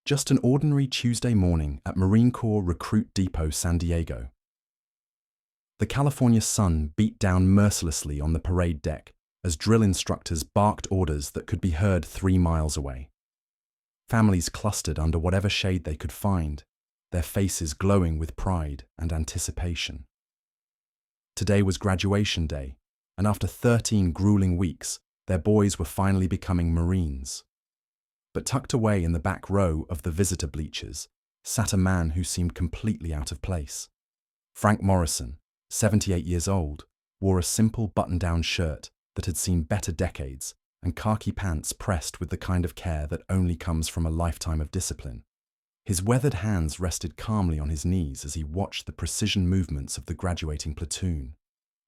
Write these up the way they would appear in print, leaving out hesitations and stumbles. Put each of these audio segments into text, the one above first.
Just an ordinary Tuesday morning at Marine Corps Recruit Depot, San Diego. The California sun beat down mercilessly on the parade deck as drill instructors barked orders that could be heard 3 miles away. Families clustered under whatever shade they could find, their faces glowing with pride and anticipation. Today was graduation day, and after 13 grueling weeks, their boys were finally becoming Marines. But tucked away in the back row of the visitor bleachers sat a man who seemed completely out of place. Frank Morrison, 78 years old, wore a simple button-down shirt that had seen better decades and khaki pants pressed with the kind of care that only comes from a lifetime of discipline. His weathered hands rested calmly on his knees as he watched the precision movements of the graduating platoon.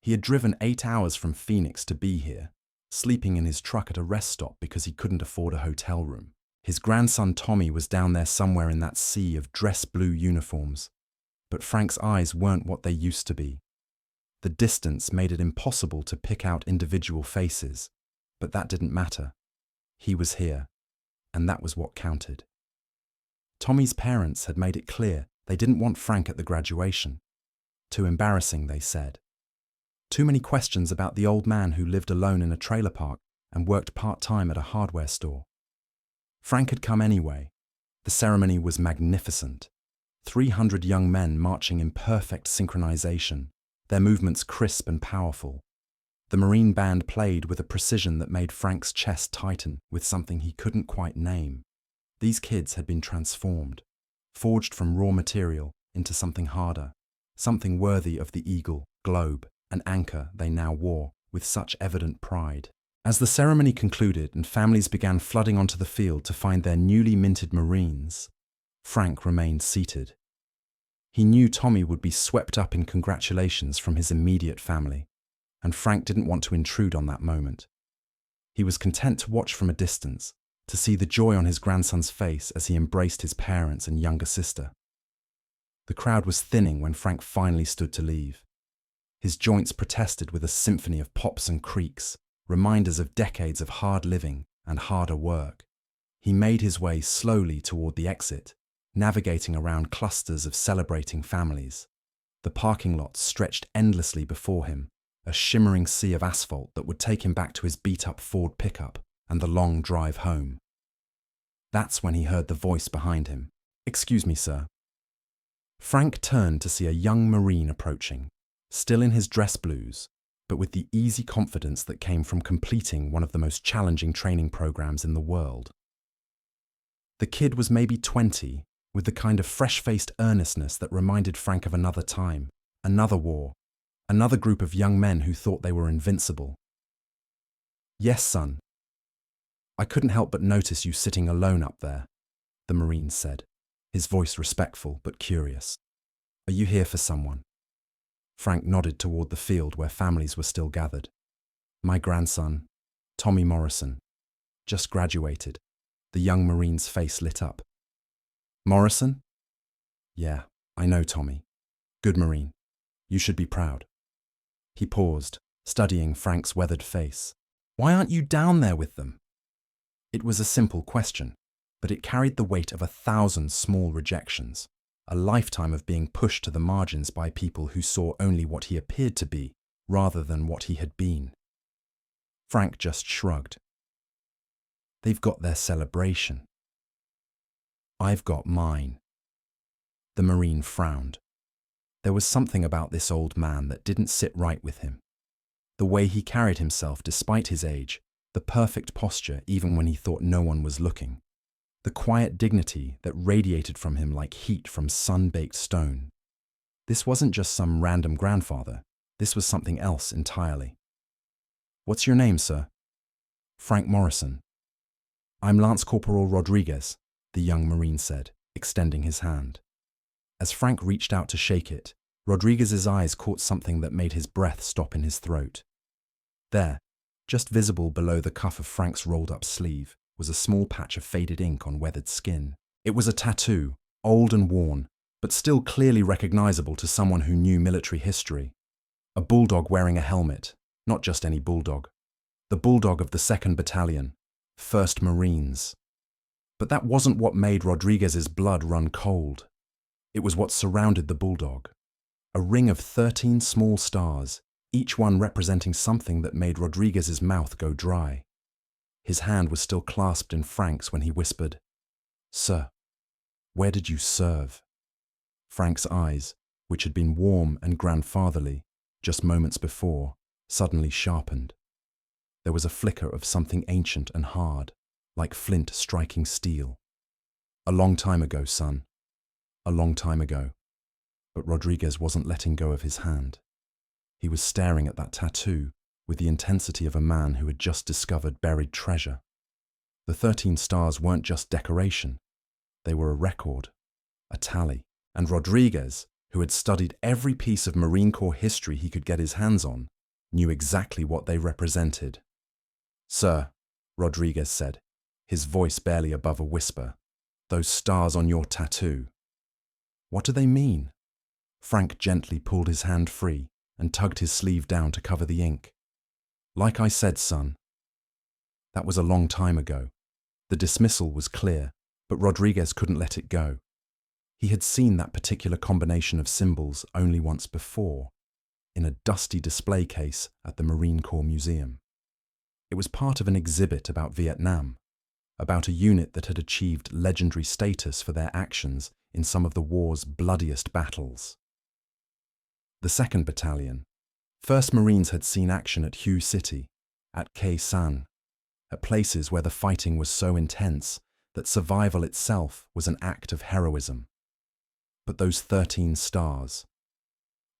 He had driven 8 hours from Phoenix to be here, sleeping in his truck at a rest stop because he couldn't afford a hotel room. His grandson Tommy was down there somewhere in that sea of dress blue uniforms. But Frank's eyes weren't what they used to be. The distance made it impossible to pick out individual faces, but that didn't matter. He was here, and that was what counted. Tommy's parents had made it clear they didn't want Frank at the graduation. Too embarrassing, they said. Too many questions about the old man who lived alone in a trailer park and worked part-time at a hardware store. Frank had come anyway. The ceremony was magnificent. 300 young men marching in perfect synchronization, their movements crisp and powerful. The Marine band played with a precision that made Frank's chest tighten with something he couldn't quite name. These kids had been transformed, forged from raw material into something harder, something worthy of the eagle, globe, and anchor they now wore with such evident pride. As the ceremony concluded and families began flooding onto the field to find their newly minted Marines, Frank remained seated. He knew Tommy would be swept up in congratulations from his immediate family, and Frank didn't want to intrude on that moment. He was content to watch from a distance, to see the joy on his grandson's face as he embraced his parents and younger sister. The crowd was thinning when Frank finally stood to leave. His joints protested with a symphony of pops and creaks, reminders of decades of hard living and harder work. He made his way slowly toward the exit, navigating around clusters of celebrating families. The parking lot stretched endlessly before him, a shimmering sea of asphalt that would take him back to his beat-up Ford pickup and the long drive home. That's when he heard the voice behind him. "Excuse me, sir." Frank turned to see a young Marine approaching, still in his dress blues, but with the easy confidence that came from completing one of the most challenging training programs in the world. The kid was maybe 20, with the kind of fresh-faced earnestness that reminded Frank of another time, another war, another group of young men who thought they were invincible. "Yes, son. I couldn't help but notice you sitting alone up there," the Marine said, his voice respectful but curious. "Are you here for someone?" Frank nodded toward the field where families were still gathered. "My grandson, Tommy Morrison, just graduated." The young Marine's face lit up. "Morrison? Yeah, I know Tommy. Good Marine. You should be proud." He paused, studying Frank's weathered face. "Why aren't you down there with them?" It was a simple question, but it carried the weight of 1,000 small rejections, a lifetime of being pushed to the margins by people who saw only what he appeared to be, rather than what he had been. Frank just shrugged. "They've got their celebration. I've got mine." The Marine frowned. There was something about this old man that didn't sit right with him. The way he carried himself despite his age, the perfect posture even when he thought no one was looking, the quiet dignity that radiated from him like heat from sun-baked stone. This wasn't just some random grandfather, this was something else entirely. "What's your name, sir?" "Frank Morrison." "I'm Lance Corporal Rodriguez," the young Marine said, extending his hand. As Frank reached out to shake it, Rodriguez's eyes caught something that made his breath stop in his throat. There, just visible below the cuff of Frank's rolled-up sleeve, was a small patch of faded ink on weathered skin. It was a tattoo, old and worn, but still clearly recognizable to someone who knew military history. A bulldog wearing a helmet, not just any bulldog. The bulldog of the 2nd Battalion, 1st Marines. But that wasn't what made Rodriguez's blood run cold. It was what surrounded the bulldog. A ring of 13 small stars, each one representing something that made Rodriguez's mouth go dry. His hand was still clasped in Frank's when he whispered, "Sir, where did you serve?" Frank's eyes, which had been warm and grandfatherly just moments before, suddenly sharpened. There was a flicker of something ancient and hard, like flint striking steel. "A long time ago, son. A long time ago." But Rodriguez wasn't letting go of his hand. He was staring at that tattoo with the intensity of a man who had just discovered buried treasure. The 13 stars weren't just decoration. They were a record, a tally. And Rodriguez, who had studied every piece of Marine Corps history he could get his hands on, knew exactly what they represented. "Sir," Rodriguez said, his voice barely above a whisper, "those stars on your tattoo. What do they mean?" Frank gently pulled his hand free and tugged his sleeve down to cover the ink. "Like I said, son. That was a long time ago." The dismissal was clear, but Rodriguez couldn't let it go. He had seen that particular combination of symbols only once before, in a dusty display case at the Marine Corps Museum. It was part of an exhibit about Vietnam, about a unit that had achieved legendary status for their actions in some of the war's bloodiest battles. The 2nd Battalion, 1st Marines had seen action at Hue City, at Khe Sanh, at places where the fighting was so intense that survival itself was an act of heroism. But those 13 stars.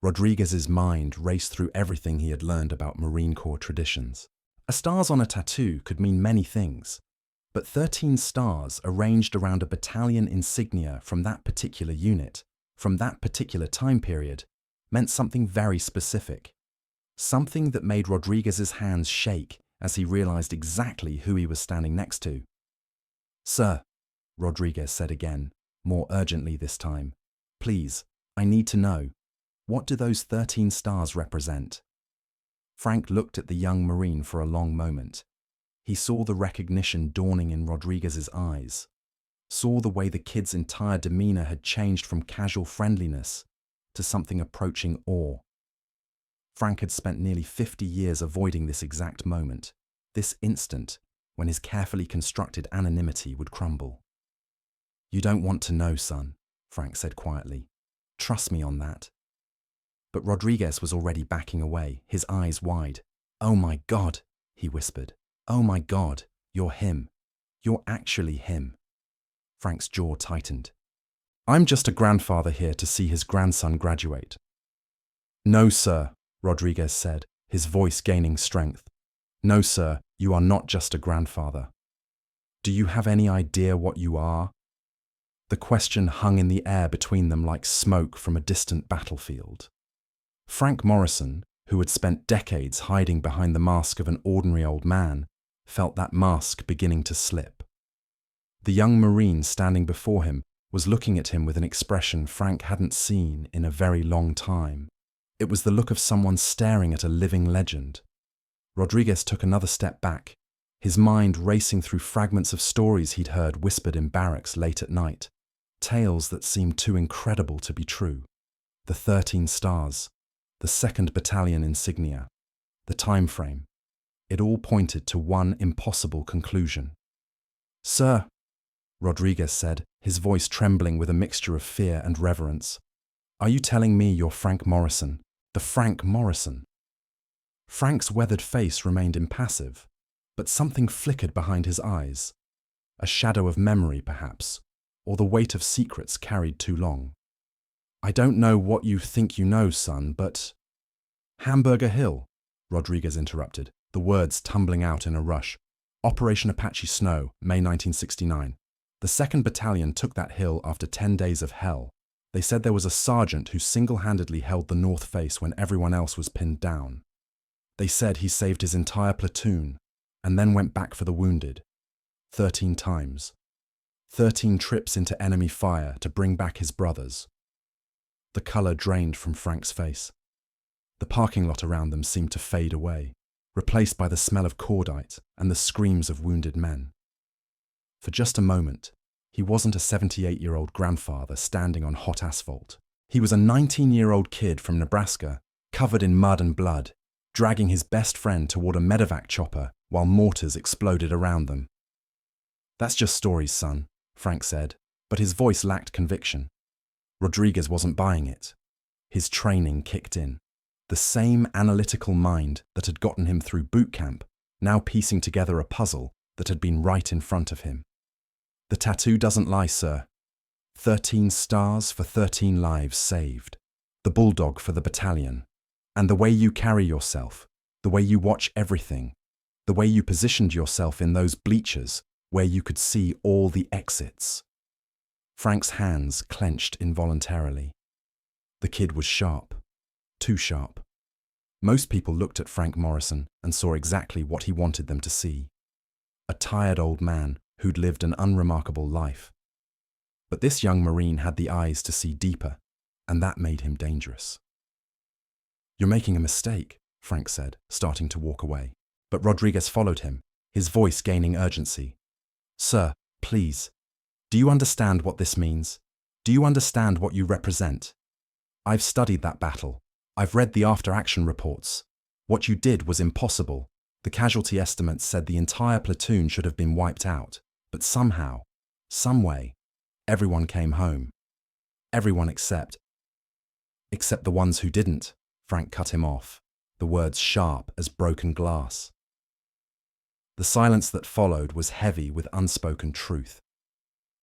Rodriguez's mind raced through everything he had learned about Marine Corps traditions. Stars on a tattoo could mean many things, but 13 stars arranged around a battalion insignia from that particular unit, from that particular time period, meant something very specific. Something that made Rodriguez's hands shake as he realized exactly who he was standing next to. "Sir," Rodriguez said again, more urgently this time, "please, I need to know. What do those 13 stars represent?" Frank looked at the young Marine for a long moment. He saw the recognition dawning in Rodriguez's eyes, saw the way the kid's entire demeanor had changed from casual friendliness to something approaching awe. Frank had spent nearly 50 years avoiding this exact moment, this instant when his carefully constructed anonymity would crumble. "You don't want to know, son," Frank said quietly. "Trust me on that." But Rodriguez was already backing away, his eyes wide. "Oh my God," he whispered. "Oh my God, you're him. You're actually him." Frank's jaw tightened. "I'm just a grandfather here to see his grandson graduate." "No, sir," Rodriguez said, his voice gaining strength. "No, sir, you are not just a grandfather. Do you have any idea what you are?" The question hung in the air between them like smoke from a distant battlefield. Frank Morrison, who had spent decades hiding behind the mask of an ordinary old man, felt that mask beginning to slip. The young Marine standing before him was looking at him with an expression Frank hadn't seen in a very long time. It was the look of someone staring at a living legend. Rodriguez took another step back, his mind racing through fragments of stories he'd heard whispered in barracks late at night, tales that seemed too incredible to be true. The 13 stars, the 2nd Battalion insignia, the time frame. It all pointed to one impossible conclusion. "Sir," Rodriguez said, his voice trembling with a mixture of fear and reverence, "are you telling me you're Frank Morrison, the Frank Morrison?" Frank's weathered face remained impassive, but something flickered behind his eyes. A shadow of memory, perhaps, or the weight of secrets carried too long. "I don't know what you think you know, son, but—" "Hamburger Hill," Rodriguez interrupted, the words tumbling out in a rush. "Operation Apache Snow, May 1969. The 2nd Battalion took that hill after 10 days of hell. They said there was a sergeant who single-handedly held the north face when everyone else was pinned down. They said he saved his entire platoon and then went back for the wounded. 13 times. 13 trips into enemy fire to bring back his brothers." The color drained from Frank's face. The parking lot around them seemed to fade away, replaced by the smell of cordite and the screams of wounded men. For just a moment, he wasn't a 78-year-old grandfather standing on hot asphalt. He was a 19-year-old kid from Nebraska, covered in mud and blood, dragging his best friend toward a medevac chopper while mortars exploded around them. "That's just stories, son," Frank said, but his voice lacked conviction. Rodriguez wasn't buying it. His training kicked in. The same analytical mind that had gotten him through boot camp, now piecing together a puzzle that had been right in front of him. "The tattoo doesn't lie, sir. 13 stars for 13 lives saved. The bulldog for the battalion. And the way you carry yourself, the way you watch everything, the way you positioned yourself in those bleachers where you could see all the exits." Frank's hands clenched involuntarily. The kid was sharp. Too sharp. Most people looked at Frank Morrison and saw exactly what he wanted them to see. A tired old man who'd lived an unremarkable life. But this young Marine had the eyes to see deeper, and that made him dangerous. "You're making a mistake," Frank said, starting to walk away. But Rodriguez followed him, his voice gaining urgency. "Sir, please. Do you understand what this means? Do you understand what you represent? I've studied that battle. I've read the after-action reports. What you did was impossible. The casualty estimates said the entire platoon should have been wiped out. But somehow, some way, everyone came home. Everyone except the ones who didn't," Frank cut him off, the words sharp as broken glass. The silence that followed was heavy with unspoken truth.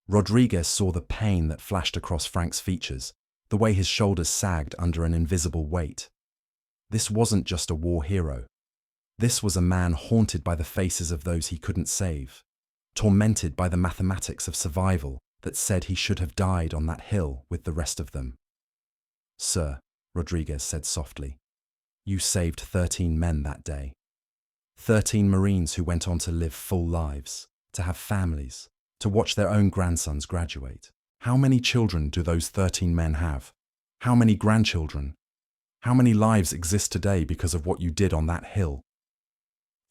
Rodriguez saw the pain that flashed across Frank's features, the way his shoulders sagged under an invisible weight. This wasn't just a war hero. This was a man haunted by the faces of those he couldn't save, tormented by the mathematics of survival that said he should have died on that hill with the rest of them. "Sir," Rodriguez said softly, "you saved 13 men that day. 13 Marines who went on to live full lives, to have families, to watch their own grandsons graduate. How many children do those 13 men have? How many grandchildren? How many lives exist today because of what you did on that hill?"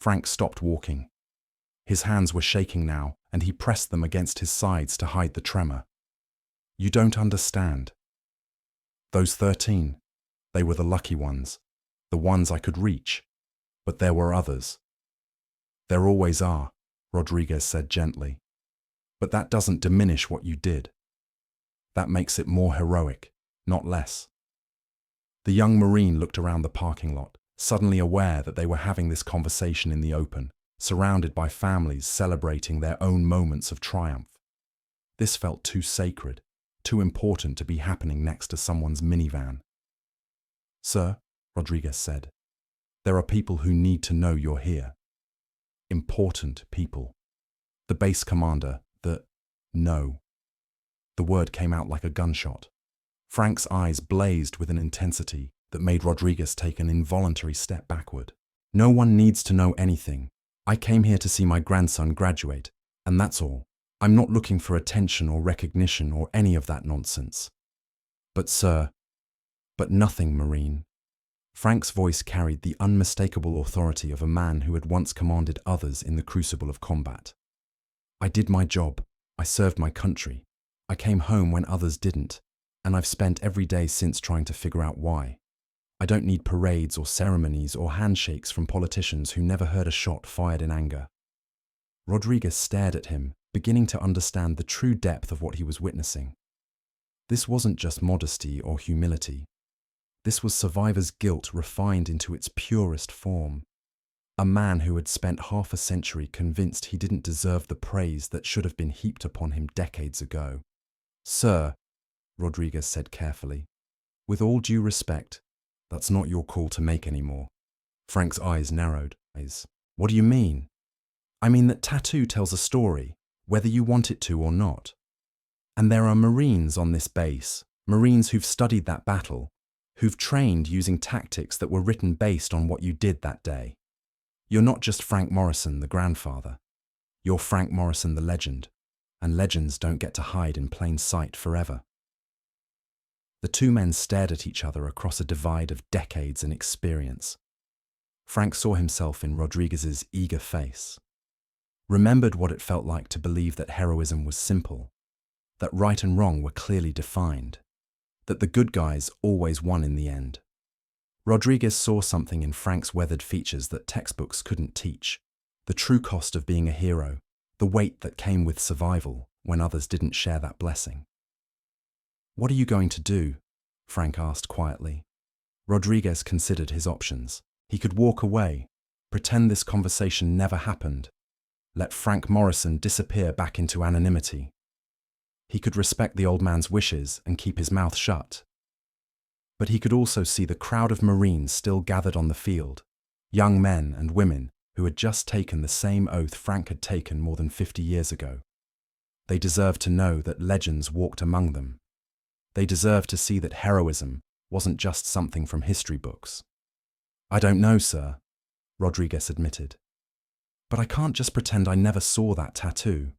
Frank stopped walking. His hands were shaking now, and he pressed them against his sides to hide the tremor. "You don't understand. Those 13, they were the lucky ones, the ones I could reach. But there were others." "There always are," Rodriguez said gently. "But that doesn't diminish what you did. That makes it more heroic, not less." The young Marine looked around the parking lot, suddenly aware that they were having this conversation in the open, surrounded by families celebrating their own moments of triumph. This felt too sacred, too important to be happening next to someone's minivan. "Sir," Rodriguez said, "there are people who need to know you're here. Important people. The base commander, no." The word came out like a gunshot. Frank's eyes blazed with an intensity that made Rodriguez take an involuntary step backward. "No one needs to know anything. I came here to see my grandson graduate, and that's all. I'm not looking for attention or recognition or any of that nonsense." "But sir," "But nothing, Marine." Frank's voice carried the unmistakable authority of a man who had once commanded others in the crucible of combat. "I did my job. I served my country. I came home when others didn't, and I've spent every day since trying to figure out why. I don't need parades or ceremonies or handshakes from politicians who never heard a shot fired in anger." Rodriguez stared at him, beginning to understand the true depth of what he was witnessing. This wasn't just modesty or humility. This was survivor's guilt refined into its purest form. A man who had spent half a century convinced he didn't deserve the praise that should have been heaped upon him decades ago. "Sir," Rodriguez said carefully, "with all due respect, that's not your call to make anymore." Frank's eyes narrowed. "What do you mean?" "I mean that tattoo tells a story, whether you want it to or not. And there are Marines on this base, Marines who've studied that battle, who've trained using tactics that were written based on what you did that day. You're not just Frank Morrison, the grandfather. You're Frank Morrison, the legend, and legends don't get to hide in plain sight forever." The two men stared at each other across a divide of decades and experience. Frank saw himself in Rodriguez's eager face. remembered what it felt like to believe that heroism was simple, that right and wrong were clearly defined, that the good guys always won in the end. Rodriguez saw something in Frank's weathered features that textbooks couldn't teach: the true cost of being a hero, the weight that came with survival when others didn't share that blessing. "What are you going to do?" Frank asked quietly. Rodriguez considered his options. He could walk away, pretend this conversation never happened, let Frank Morrison disappear back into anonymity. He could respect the old man's wishes and keep his mouth shut. But he could also see the crowd of Marines still gathered on the field, young men and women who had just taken the same oath Frank had taken more than 50 years ago. They deserved to know that legends walked among them. They deserved to see that heroism wasn't just something from history books. "I don't know, sir," Rodriguez admitted. "But I can't just pretend I never saw that tattoo.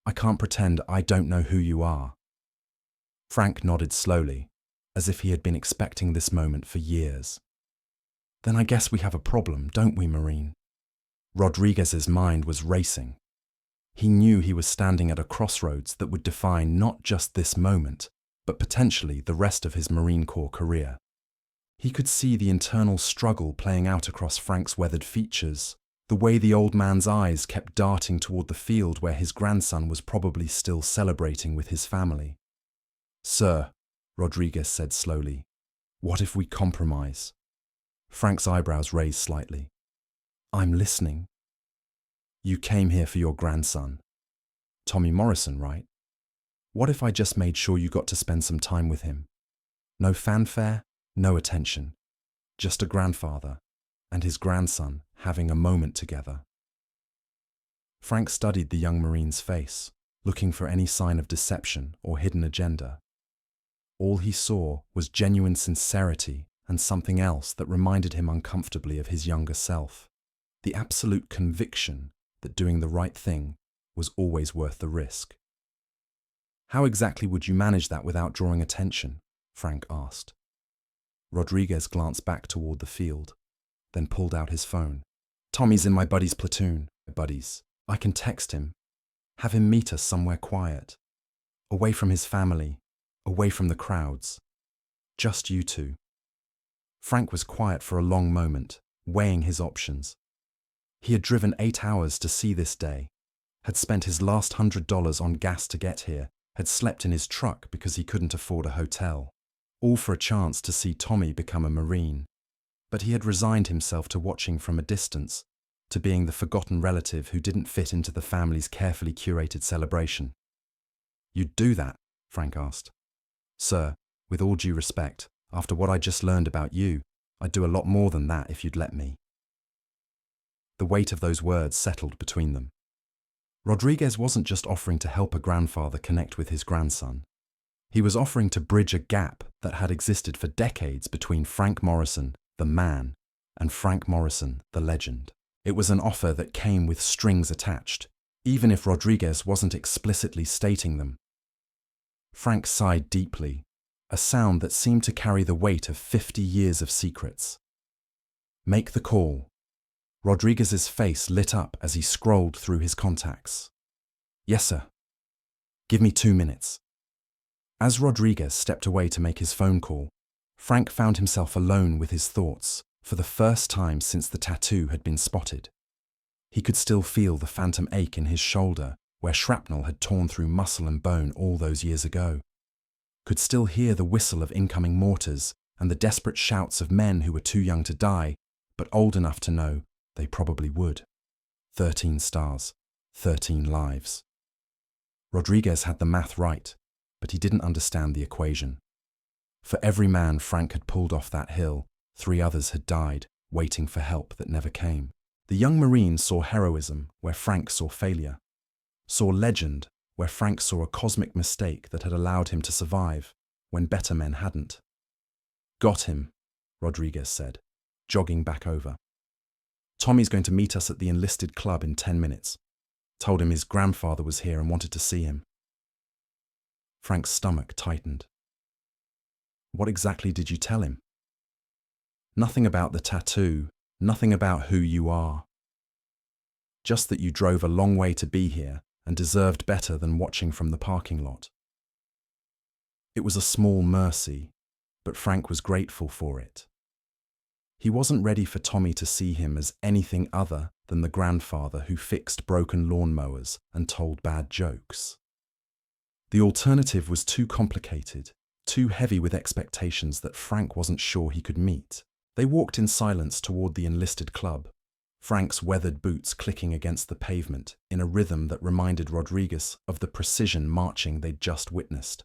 I can't pretend I don't know who you are." Frank nodded slowly, as if he had been expecting this moment for years. "Then I guess we have a problem, don't we, Marine?" Rodriguez's mind was racing. He knew he was standing at a crossroads that would define not just this moment, but potentially the rest of his Marine Corps career. He could see the internal struggle playing out across Frank's weathered features, the way the old man's eyes kept darting toward the field where his grandson was probably still celebrating with his family. "Sir," Rodriguez said slowly, "what if we compromise?" Frank's eyebrows raised slightly. "I'm listening." "You came here for your grandson. Tommy Morrison, right? What if I just made sure you got to spend some time with him? No fanfare, no attention. Just a grandfather and his grandson having a moment together." Frank studied the young Marine's face, looking for any sign of deception or hidden agenda. All he saw was genuine sincerity and something else that reminded him uncomfortably of his younger self: the absolute conviction that doing the right thing was always worth the risk. "How exactly would you manage that without drawing attention?" Frank asked. Rodriguez glanced back toward the field, then pulled out his phone. "Tommy's in my buddy's platoon. Buddies. I can text him. Have him meet us somewhere quiet. Away from his family, away from the crowds. Just you two." Frank was quiet for a long moment, weighing his options. He had driven 8 hours to see this day, had spent his last $100 on gas to get here, had slept in his truck because he couldn't afford a hotel, all for a chance to see Tommy become a Marine. But he had resigned himself to watching from a distance, to being the forgotten relative who didn't fit into the family's carefully curated celebration. "You'd do that?" Frank asked. "Sir, with all due respect, after what I just learned about you, I'd do a lot more than that if you'd let me." The weight of those words settled between them. Rodriguez wasn't just offering to help a grandfather connect with his grandson. He was offering to bridge a gap that had existed for decades between Frank Morrison, the man, and Frank Morrison, the legend. It was an offer that came with strings attached, even if Rodriguez wasn't explicitly stating them. Frank sighed deeply, a sound that seemed to carry the weight of 50 years of secrets. "Make the call." Rodriguez's face lit up as he scrolled through his contacts. "Yes, sir. Give me 2 minutes." As Rodriguez stepped away to make his phone call, Frank found himself alone with his thoughts for the first time since the tattoo had been spotted. He could still feel the phantom ache in his shoulder where shrapnel had torn through muscle and bone all those years ago. Could still hear the whistle of incoming mortars and the desperate shouts of men who were too young to die, but old enough to know they probably would. 13 stars, 13 lives. Rodriguez had the math right, but he didn't understand the equation. For every man Frank had pulled off that hill, 3 others had died, waiting for help that never came. The young Marine saw heroism where Frank saw failure, saw legend where Frank saw a cosmic mistake that had allowed him to survive when better men hadn't. "Got him," Rodriguez said, jogging back over. "Tommy's going to meet us at the enlisted club in 10 minutes. Told him his grandfather was here and wanted to see him." Frank's stomach tightened. "What exactly did you tell him?" "Nothing about the tattoo, nothing about who you are." just that you drove a long way to be here and deserved better than watching from the parking lot. It was a small mercy, but Frank was grateful for it. He wasn't ready for Tommy to see him as anything other than the grandfather who fixed broken lawnmowers and told bad jokes. The alternative was too complicated, too heavy with expectations that Frank wasn't sure he could meet. They walked in silence toward the enlisted club, Frank's weathered boots clicking against the pavement in a rhythm that reminded Rodriguez of the precision marching they'd just witnessed.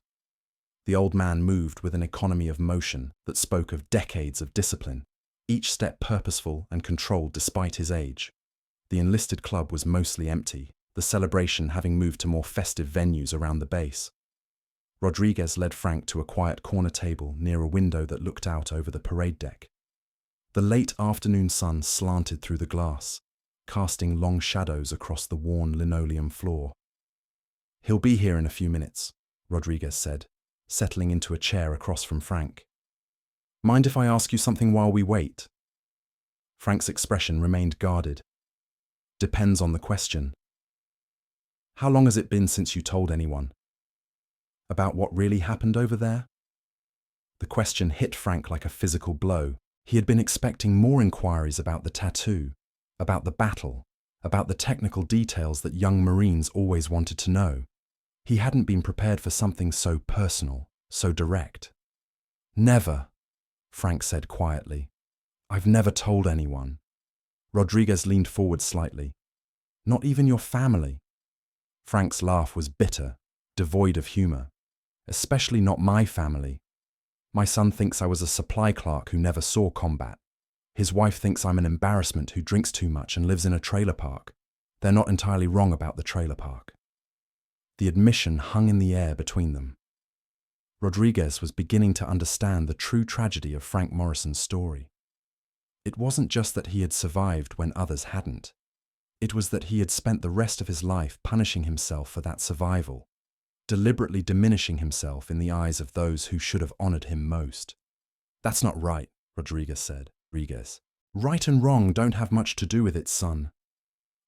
The old man moved with an economy of motion that spoke of decades of discipline, each step purposeful and controlled despite his age. The enlisted club was mostly empty, the celebration having moved to more festive venues around the base. Rodriguez led Frank to a quiet corner table near a window that looked out over the parade deck. The late afternoon sun slanted through the glass, casting long shadows across the worn linoleum floor. "He'll be here in a few minutes," Rodriguez said, settling into a chair across from Frank. "Mind if I ask you something while we wait?" Frank's expression remained guarded. "Depends on the question." "How long has it been since you told anyone?" "About what really happened over there?" The question hit Frank like a physical blow. He had been expecting more inquiries about the tattoo, about the battle, about the technical details that young Marines always wanted to know. He hadn't been prepared for something so personal, so direct. "Never," Frank said quietly. "I've never told anyone." Rodriguez leaned forward slightly. "Not even your family?" Frank's laugh was bitter, devoid of humor. "Especially not my family. My son thinks I was a supply clerk who never saw combat. His wife thinks I'm an embarrassment who drinks too much and lives in a trailer park. They're not entirely wrong about the trailer park." The admission hung in the air between them. Rodriguez was beginning to understand the true tragedy of Frank Morrison's story. It wasn't just that he had survived when others hadn't. It was that he had spent the rest of his life punishing himself for that survival, deliberately diminishing himself in the eyes of those who should have honored him most. "That's not right," Rodriguez said. "Rodriguez, right and wrong don't have much to do with it, son.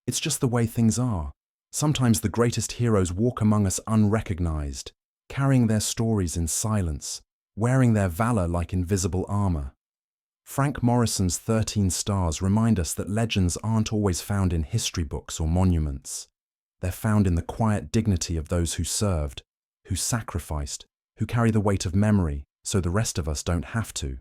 It's just the way things are. Sometimes the greatest heroes walk among us unrecognized, carrying their stories in silence, wearing their valor like invisible armor. Frank Morrison's 13 stars remind us that legends aren't always found in history books or monuments. They're found in the quiet dignity of those who served, who sacrificed, who carry the weight of memory so the rest of us don't have to.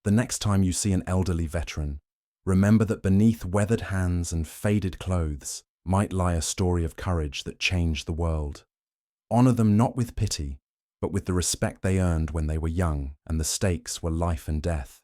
The next time you see an elderly veteran, remember that beneath weathered hands and faded clothes might lie a story of courage that changed the world. Honor them not with pity, but with the respect they earned when they were young and the stakes were life and death.